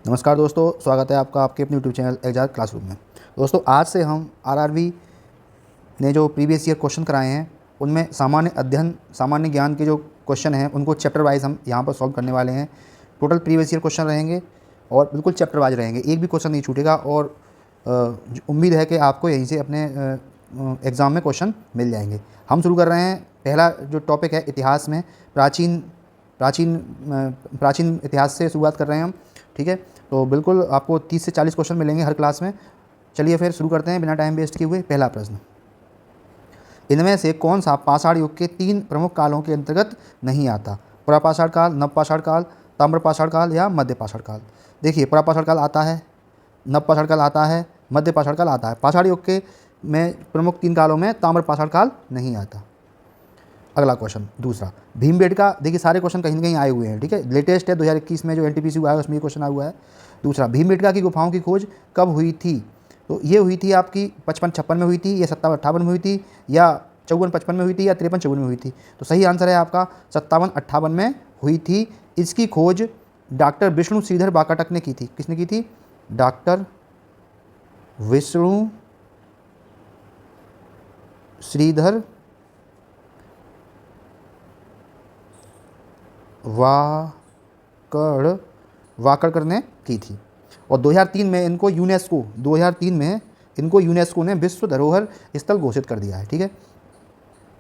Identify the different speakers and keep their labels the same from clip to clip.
Speaker 1: नमस्कार दोस्तों, स्वागत है आपका आपके अपने यूट्यूब चैनल एग्जाम क्लासरूम में। दोस्तों, आज से हम आरआरबी ने जो प्रीवियस ईयर क्वेश्चन कराए हैं उनमें सामान्य ज्ञान के जो क्वेश्चन हैं उनको चैप्टर वाइज हम यहाँ पर सॉल्व करने वाले हैं। टोटल प्रीवियस ईयर क्वेश्चन रहेंगे और बिल्कुल चैप्टर वाइज रहेंगे, एक भी क्वेश्चन नहीं छूटेगा। और उम्मीद है कि आपको यहीं से अपने एग्ज़ाम में क्वेश्चन मिल जाएंगे। हम शुरू कर रहे हैं। पहला जो टॉपिक है इतिहास में प्राचीन प्राचीन प्राचीन इतिहास से शुरुआत कर रहे हैं हम। ठीक है, तो बिल्कुल आपको 30 से 40 क्वेश्चन मिलेंगे हर क्लास में। चलिए फिर शुरू करते हैं बिना टाइम वेस्ट किए हुए। पहला प्रश्न, इनमें से कौन सा पाषाण युग के 3 प्रमुख कालों के अंतर्गत नहीं आता? पुरापाषाण काल, नवपाषाण काल, ताम्रपाषाण काल या मध्यपाषाण काल? देखिए, पुरापाषाण काल आता है, नवपाषाण काल आता है, मध्यपाषाण काल आता है। पाषाण युग के में प्रमुख 3 कालों में ताम्रपाषाण काल नहीं आता। अगला क्वेश्चन दूसरा, भीमबेटका। देखिए, सारे क्वेश्चन कहीं ना कहीं आए हुए हैं। ठीक है, लेटेस्ट है 2021 में जो एनटीपीसी हुआ है उसमें ये क्वेश्चन आया हुआ है। दूसरा, भीमबेटका की गुफाओं की खोज कब हुई थी? तो ये हुई थी आपकी 55-56 में हुई थी, या 57-58 में हुई थी, या 54-55 में हुई थी, या 53-54 में हुई थी? तो सही आंसर है आपका 57-58 में हुई थी। इसकी खोज डॉक्टर विष्णु श्रीधर बाकाटक ने की थी। किसने की थी? डॉक्टर विष्णु श्रीधर वाकड़कर ने की थी। और 2003 में इनको यूनेस्को ने विश्व धरोहर स्थल घोषित कर दिया है। ठीक है।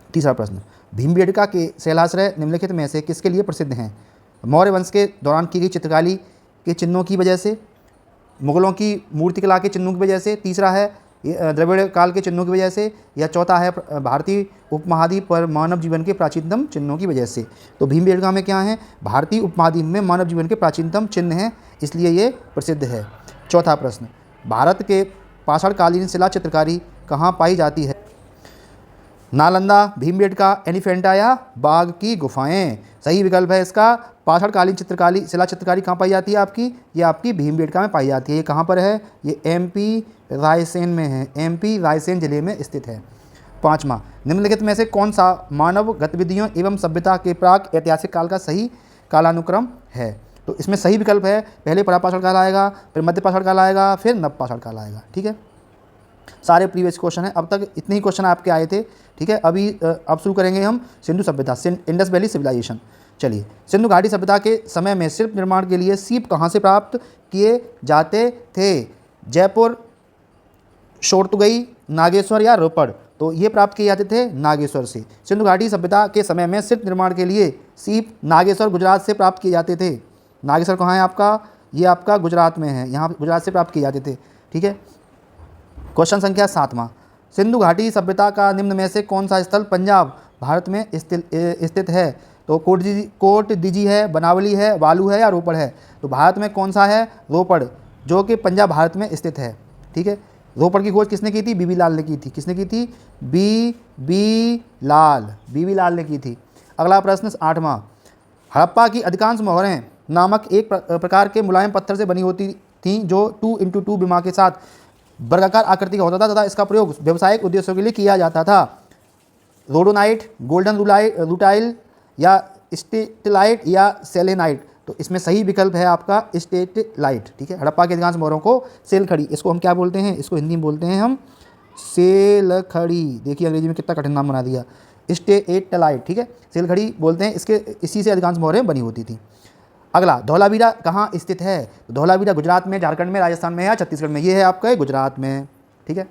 Speaker 1: तीसरा प्रश्न, भीमबेटका के शैलाश्रय निम्नलिखित में से किसके लिए प्रसिद्ध हैं? मौर्य वंश के दौरान की गई चित्रकारी के चिन्हों की वजह से, मुगलों की मूर्तिकला के चिन्हों की वजह से, तीसरा है द्रविड़ काल के चिन्हों की वजह से, या चौथा है भारतीय उपमहाद्वीप पर मानव जीवन के प्राचीनतम चिन्हों की वजह से। तो भीमबेटका में क्या है? भारतीय उपमहाद्वीप में मानव जीवन के प्राचीनतम चिन्ह हैं, इसलिए ये प्रसिद्ध है। चौथा प्रश्न, भारत के पाषाणकालीन शिला चित्रकारी कहाँ पाई जाती है? नालंदा, भीमबेटका, एलिफेंटा या बाघ की गुफाएं? सही विकल्प है इसका पाषाणकालीन शिला चित्रकारी कहाँ पाई जाती है आपकी? ये आपकी भीमबेटका में पाई जाती है। ये कहाँ पर है? ये एमपी रायसेन में है, एमपी रायसेन जिले में स्थित है। पाँचवा, निम्नलिखित में से कौन सा मानव गतिविधियों एवं सभ्यता के प्राक ऐतिहासिक काल का सही कालानुक्रम है? तो इसमें सही विकल्प है, पहले पुरापाषाण काल आएगा, फिर मध्यपाषाण काल आएगा, फिर नवपाषाण काल आएगा। ठीक है, सारे प्रीवियस क्वेश्चन है, अब तक इतने ही क्वेश्चन आपके आए थे। ठीक है, अब शुरू करेंगे हम सिंधु सभ्यता, इंडस वैली सिविलाइजेशन। चलिए, सिंधु घाटी सभ्यता के समय में शिल्प निर्माण के लिए सीप कहाँ से प्राप्त किए जाते थे? जयपुर, शोरतुगई, नागेश्वर या रोपड़? तो ये प्राप्त किए जाते थे नागेश्वर से। सिंधु घाटी सभ्यता के समय में शिल्प निर्माण के लिए सीप नागेश्वर गुजरात से प्राप्त किए जाते थे। नागेश्वर कहाँ है आपका? ये आपका गुजरात में है, यहाँ गुजरात से प्राप्त किए जाते थे। ठीक है, क्वेश्चन संख्या 7वां, सिंधु घाटी सभ्यता का निम्न में से कौन सा स्थल पंजाब भारत में स्थित है? तो कोट दीजी है, बनावली है, वालू है या रोपड़ है? तो भारत में कौन सा है? रोपड़, जो कि पंजाब भारत में स्थित है। ठीक है, रोपड़ की खोज किसने की थी? बीबी लाल ने की थी। किसने की थी? बीबी लाल ने की थी। अगला प्रश्न 8वां, हड़प्पा की अधिकांश मोहरें नामक एक प्रकार के मुलायम पत्थर से बनी होती थीं जो 2x2 विमा के साथ वर्गाकार आकृति का होता था तथा इसका प्रयोग व्यावसायिक उद्देश्यों के लिए किया जाता था। रोडोनाइट, गोल्डन रूटाइल या स्टेटलाइट या सेलेनाइट? तो इसमें सही विकल्प है आपका स्टेटलाइट। ठीक है, हड़प्पा के अधिकांश मोहरों को सेलखड़ी, इसको हम क्या बोलते हैं? इसको हिंदी में बोलते हैं हम सेलखड़ी। देखिए अंग्रेजी में कितना कठिन नाम बना दिया, स्टेटलाइट। ठीक है, सेलखड़ी बोलते हैं, इसी से अधिकांश मोहरें बनी होती थी। अगला, धौलावीरा कहाँ स्थित है? तो धौलावीरा गुजरात में, झारखंड में, राजस्थान में या छत्तीसगढ़ में? ये है आपका गुजरात में। ठीक है,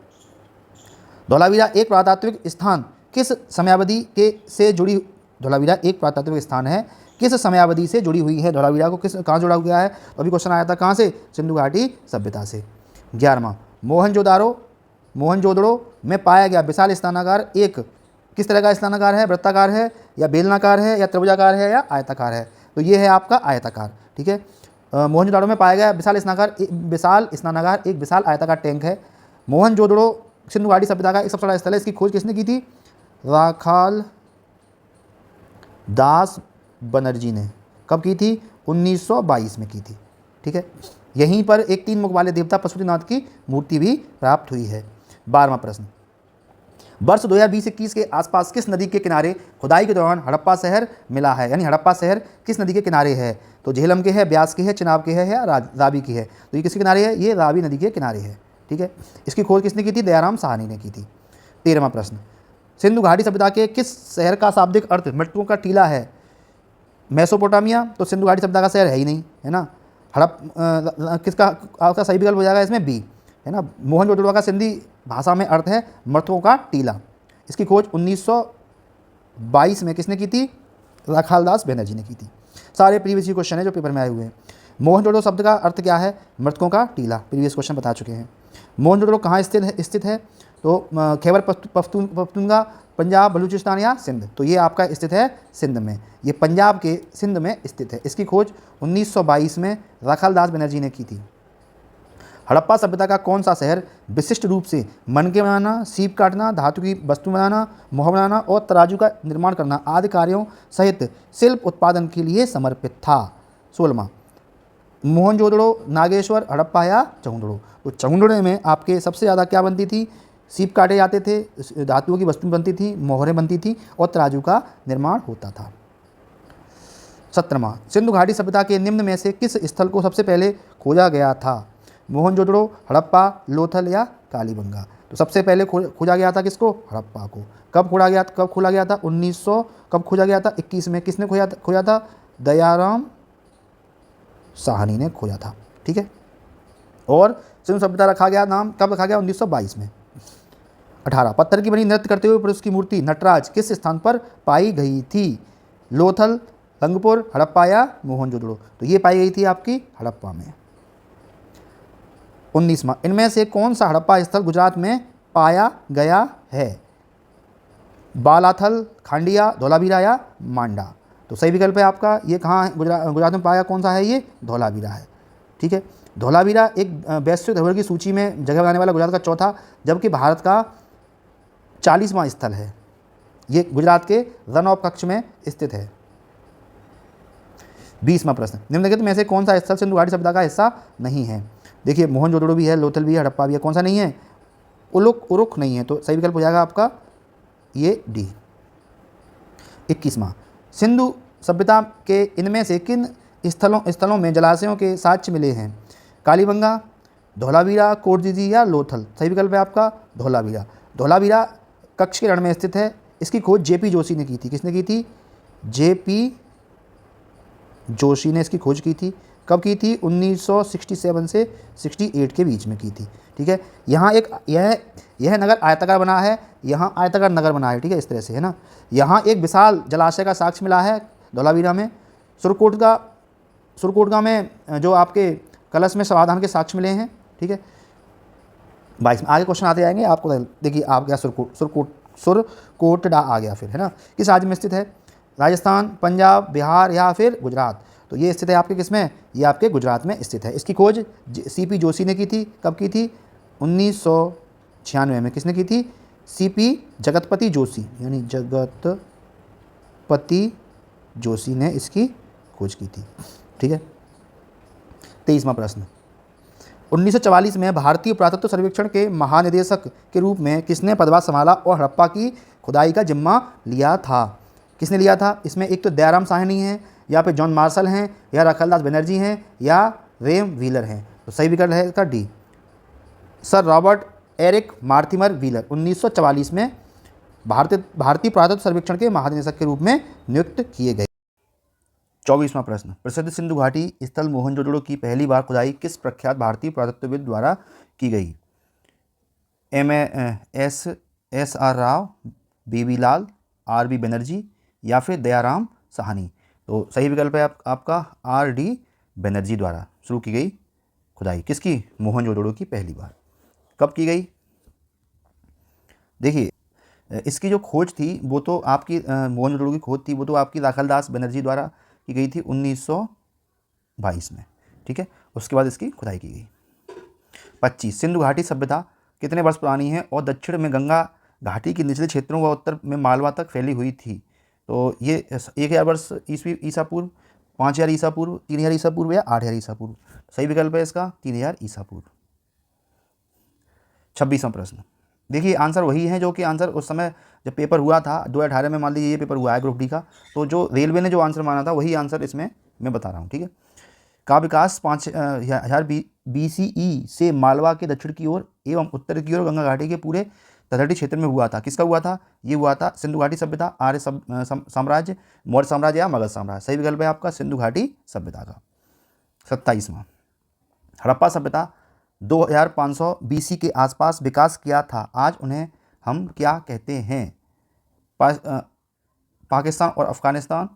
Speaker 1: धौलावीरा एक पुरातात्विक स्थान किस समयावधि के से जुड़ी? धौलावीरा एक पुरातात्विक स्थान है, किस समयावधि से जुड़ी हुई है? धौलावीरा को कहाँ जुड़ा हुआ है? तो अभी क्वेश्चन आया था कहाँ से? सिंधु घाटी सभ्यता से। 11वां, मोहनजोदड़ो में पाया गया विशाल स्नानागार एक किस तरह का स्नानागार है? वृत्ताकार है या बेलनाकार है या त्रिभुजाकार है या आयताकार है? तो ये है आपका आयताकार। ठीक है, मोहनजोदड़ो में पाया गया विशाल स्नानागार एक विशाल आयताकार टैंक है। मोहनजोदड़ो सिंधु घाटी सभ्यता का एक सबसे बड़ा स्थल है। इसकी खोज किसने की थी? राखाल दास बनर्जी ने। कब की थी? 1922 में की थी। ठीक है, यहीं पर एक 3 मुख वाले देवता पशुपतिनाथ की मूर्ति भी प्राप्त हुई है। 12वां प्रश्न, वर्ष 2020-21 के आसपास किस नदी के किनारे खुदाई के दौरान हड़प्पा शहर मिला है, यानी हड़प्पा शहर किस नदी के किनारे है? तो झेलम के है, ब्यास के है, चिनाब के है या रावी की है? तो ये किसके किनारे है? ये रावी नदी के किनारे है। ठीक है, इसकी खोज किसने की थी? दयाराम साहनी ने की थी। 13वां प्रश्न, सिंधु घाटी सभ्यता के किस शहर का शाब्दिक अर्थ मृतकों का टीला है? मेसोपोटामिया। तो सिंधु घाटी सभ्यता का शहर है ही नहीं, है ना। किसका आपका सही विकल्प हो जाएगा इसमें? बी, है ना। मोहनजोदड़ो का सिंधी भाषा में अर्थ है मृतकों का टीला। इसकी खोज 1922 में किसने की थी? राखालदास बनर्जी ने की थी। सारे प्रीवियस क्वेश्चन है जो पेपर में आए हुए हैं। मोहनजोदड़ो शब्द का अर्थ क्या है? मृतकों का टीला। प्रीवियस क्वेश्चन बता चुके हैं। मोहनजोदड़ो कहाँ स्थित है? तो खैबर पख्तूनख्वा, पंजाब, बलूचिस्तान या सिंध? तो ये आपका स्थित है सिंध में, ये पंजाब के सिंध में स्थित है। इसकी खोज 1922 में राखालदास बनर्जी ने की थी। हड़प्पा सभ्यता का कौन सा शहर विशिष्ट रूप से मनके बनाना, सीप काटना, धातु की वस्तु बनाना, मोहर बनाना और तराजू का निर्माण करना आदि कार्यों सहित शिल्प उत्पादन के लिए समर्पित था? 16वां, मोहनजोदड़ो, नागेश्वर, हड़प्पा या चहुंडड़ो? तो चहुंडड़े में आपके सबसे ज़्यादा क्या बनती थी? सीप काटे जाते थे, धातुओं की वस्तु बनती थी, मोहरें बनती थी और तराजू का निर्माण होता था। 17वां, सिंधु घाटी सभ्यता के निम्न में से किस स्थल को सबसे पहले खोजा गया था? मोहनजोदड़ो, हड़प्पा, लोथल या कालीबंगा? तो सबसे पहले खोजा गया था किसको? हड़प्पा को। कब खोला गया था? 1900। कब खोजा गया था? 21 में। किसने खोजा था? दयाराम साहनी ने खोजा था। ठीक है, और सिंधु सभ्यता रखा गया नाम कब रखा गया? 1922 में। 18, पत्थर की बनी नृत्य करते हुए पुरुष की मूर्ति नटराज किस स्थान पर पाई गई थी? लोथल, रंगपुर, हड़प्पा या मोहनजोदड़ो? तो ये पाई गई थी आपकी हड़प्पा में। 19वां, इनमें से कौन सा हड़प्पा स्थल गुजरात में पाया गया है? बालाथल, खांडिया, धोलावीरा या मांडा? तो सही विकल्प है आपका ये कहाँ है? गुजरात में पाया कौन सा है? ये धोलावीरा है। ठीक है, धोलावीरा एक वैश्विक धरोहर की सूची में जगह बनाने वाला गुजरात का चौथा जबकि भारत का 40वां स्थल है। ये गुजरात के रन ऑफ कच्छ में स्थित है। 20वां प्रश्न, निम्नलिखित में से कौन सा स्थल सिंधु घाटी सभ्यता का हिस्सा नहीं है? देखिए, मोहनजोदड़ो भी है, लोथल भी है, हड़प्पा भी है, कौन सा नहीं है? उरुख नहीं है। तो सही विकल्प हो जाएगा आपका ये डी। 21वां, सिंधु सभ्यता के इनमें से किन स्थलों में जलाशयों के साक्ष्य मिले हैं? कालीबंगा, धोलावीरा, कोटदीजी या लोथल? सही विकल्प है आपका धोलावीरा। धोलावीरा कच्छ के रण में स्थित है। इसकी खोज जेपी जोशी ने की थी। किसने की थी? जेपी जोशी ने इसकी खोज की थी। कब की थी? 1967 से 68 के बीच में की थी। ठीक है, यहाँ एक यह नगर आयताकार बना है, यहाँ आयताकार नगर बना है। ठीक है, इस तरह से है ना। यहाँ एक विशाल जलाशय का साक्ष्य मिला है धौलावीरा में। सुरकोटगा में जो आपके कलश में समाधान के साक्ष्य मिले हैं। ठीक है, 22 में आगे क्वेश्चन आते जाएंगे आपको। देखिए आप क्या सुरकोटड़ा आ गया फिर, है ना। किस राज्य में स्थित है? राजस्थान, पंजाब, बिहार या फिर गुजरात? तो ये स्थित है आपके किस में? ये आपके गुजरात में स्थित है। इसकी खोज सीपी जोशी ने की थी। कब की थी? 1996 में। किसने की थी? सीपी जगतपति जोशी, यानी जगतपति जोशी ने इसकी खोज की थी। ठीक है, 23वां प्रश्न, 1944 में भारतीय पुरातत्व सर्वेक्षण के महानिदेशक के रूप में किसने पदभार संभाला और हड़प्पा की खुदाई का जिम्मा लिया था? किसने लिया था? इसमें एक तो दयाराम साहनी है, या फिर जॉन मार्शल हैं, या राखालदास बनर्जी हैं, या रेम व्हीलर हैं? तो सही विकल्प है इसका D, sir Robert Eric Mortimer Wheeler 1944 में भारतीय पुरातत्व सर्वेक्षण के महानिदेशक के रूप में नियुक्त किए गए। 24वां प्रश्न, प्रसिद्ध सिंधु घाटी स्थल मोहनजोदड़ो की पहली बार खुदाई किस प्रख्यात भारतीय पुरातत्वविद द्वारा की गई? एस आर राव, बीबी लाल, आर बी बनर्जी या फिर दयाराम साहनी? तो सही विकल्प है आपका आर डी बनर्जी द्वारा शुरू की गई खुदाई। किसकी? मोहनजोदड़ो की पहली बार। कब की गई? देखिए, इसकी जो खोज थी वो तो आपकी मोहनजोदड़ो की खोज थी वो तो आपकी राखालदास बनर्जी द्वारा की गई थी 1922 में। ठीक है, उसके बाद इसकी खुदाई की गई। 25, सिंधु घाटी सभ्यता कितने वर्ष पुरानी है और दक्षिण में गंगा घाटी के निचले क्षेत्रों व उत्तर में मालवा तक फैली हुई थी? तो ये 1000 वर्ष ईसा पूर्व, 5000 ईसा पूर्व, 3000 ईसा पूर्व या 8000 ईसा पूर्व? सही विकल्प है इसका 3000 ईसा पूर्व। 26वां प्रश्न, देखिए आंसर वही है जो कि आंसर उस समय जब पेपर हुआ था 2018 में, मान लीजिए ये पेपर हुआ है ग्रुप डी का, तो जो रेलवे ने जो आंसर माना था वही आंसर इसमें मैं बता रहा हूँ, ठीक है। का विकास 5000 BCE से मालवा के दक्षिण की ओर एवं उत्तर की ओर गंगा घाटी के पूरे तलहटी क्षेत्र में हुआ था। किसका हुआ था? ये हुआ था सिंधु घाटी सभ्यता, आर्य साम्राज्य, मौर्य साम्राज्य या मगध साम्राज्य। सही विकल्प है आपका सिंधु घाटी सभ्यता का। 27वां, हड़प्पा सभ्यता 2500 BC के आसपास विकास किया था। आज उन्हें हम क्या कहते हैं? पाकिस्तान और अफगानिस्तान,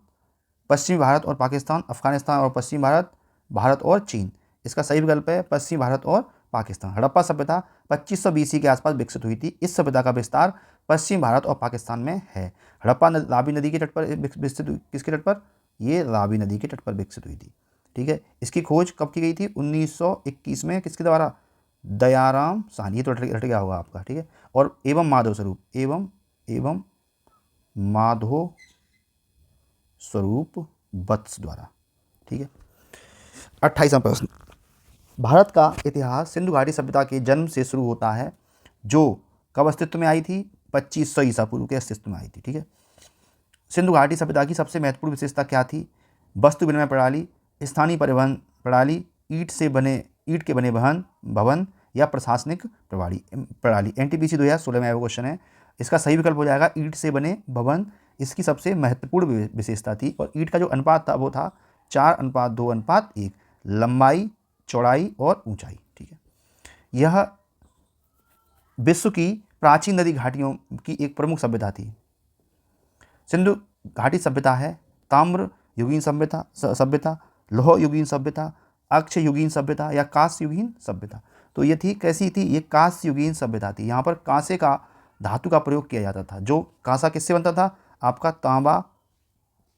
Speaker 1: पश्चिमी भारत और पाकिस्तान, अफगानिस्तान और पश्चिमी भारत, भारत और चीन। इसका सही विकल्प है पश्चिमी भारत और पाकिस्तान। हड़प्पा सभ्यता 2500 BC के आसपास विकसित हुई थी। इस सभ्यता का विस्तार पश्चिम भारत और पाकिस्तान में है। हड़प्पा रावी नदी के तट पर विकसित, किसके तट पर? ये रावी नदी के तट पर विकसित हुई थी, ठीक है। इसकी खोज कब की गई थी? 1921 में। किसके द्वारा? दयाराम साहनी। ये तो रट गया होगा आपका, ठीक है। और एवं माधव स्वरूप, एवं माधव स्वरूप वत्स द्वारा, ठीक है। 28वां प्रश्न, भारत का इतिहास सिंधु घाटी सभ्यता के जन्म से शुरू होता है, जो कब अस्तित्व में आई थी? 2500 ईसा पूर्व के अस्तित्व में आई थी, ठीक है। सिंधु घाटी सभ्यता की सबसे महत्वपूर्ण विशेषता क्या थी? वस्तु विनिमय प्रणाली, स्थानीय परिवहन प्रणाली, ईंट के बने भवन या प्रशासनिक प्रणाली। NTPC 2016 में आया क्वेश्चन है। इसका सही विकल्प हो जाएगा ईंट से बने भवन। इसकी सबसे महत्वपूर्ण विशेषता थी। और ईंट का जो अनुपात था वो था 4:2:1, लंबाई, चौड़ाई और ऊंचाई, ठीक है। यह विश्व की प्राचीन नदी घाटियों की एक प्रमुख सभ्यता थी। सिंधु घाटी सभ्यता है ताम्र युगीन सभ्यता, लौह युगीन सभ्यता, अक्ष युगीन सभ्यता या कांस्य युगीन सभ्यता। तो ये थी, कैसी थी? ये कांस्य युगीन सभ्यता थी। यहाँ पर कांसे का धातु का प्रयोग किया जाता था। जो कांसा किससे बनता था? आपका तांबा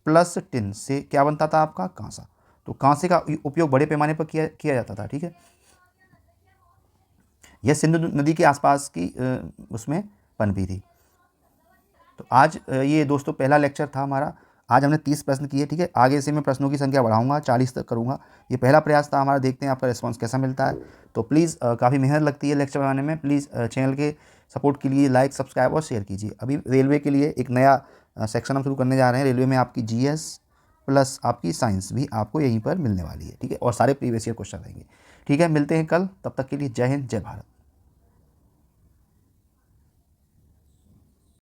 Speaker 1: प्लस टिन से क्या बनता था? आपका कांसा। तो कांसे का उपयोग बड़े पैमाने पर किया जाता था, ठीक है। यह सिंधु नदी के आसपास की उसमें पनपी थी। तो आज ये दोस्तों पहला लेक्चर था हमारा। आज हमने 30 प्रश्न किए, ठीक है। आगे से मैं प्रश्नों की संख्या बढ़ाऊंगा, 40 तक करूंगा। ये पहला प्रयास था हमारा, देखते हैं आपका रिस्पांस कैसा मिलता है। तो प्लीज़ काफ़ी मेहनत लगती है लेक्चर बनाने में। प्लीज़ चैनल के सपोर्ट के लिए लाइक, सब्सक्राइब और शेयर कीजिए। अभी रेलवे के लिए एक नया सेक्शन हम शुरू करने जा रहे हैं। रेलवे में आपकी GS प्लस आपकी साइंस भी आपको यहीं पर मिलने वाली है, ठीक है। और सारे प्रीवियस ईयर क्वेश्चन रहेंगे, ठीक है। मिलते हैं कल, तब तक के लिए जय हिंद, जय भारत।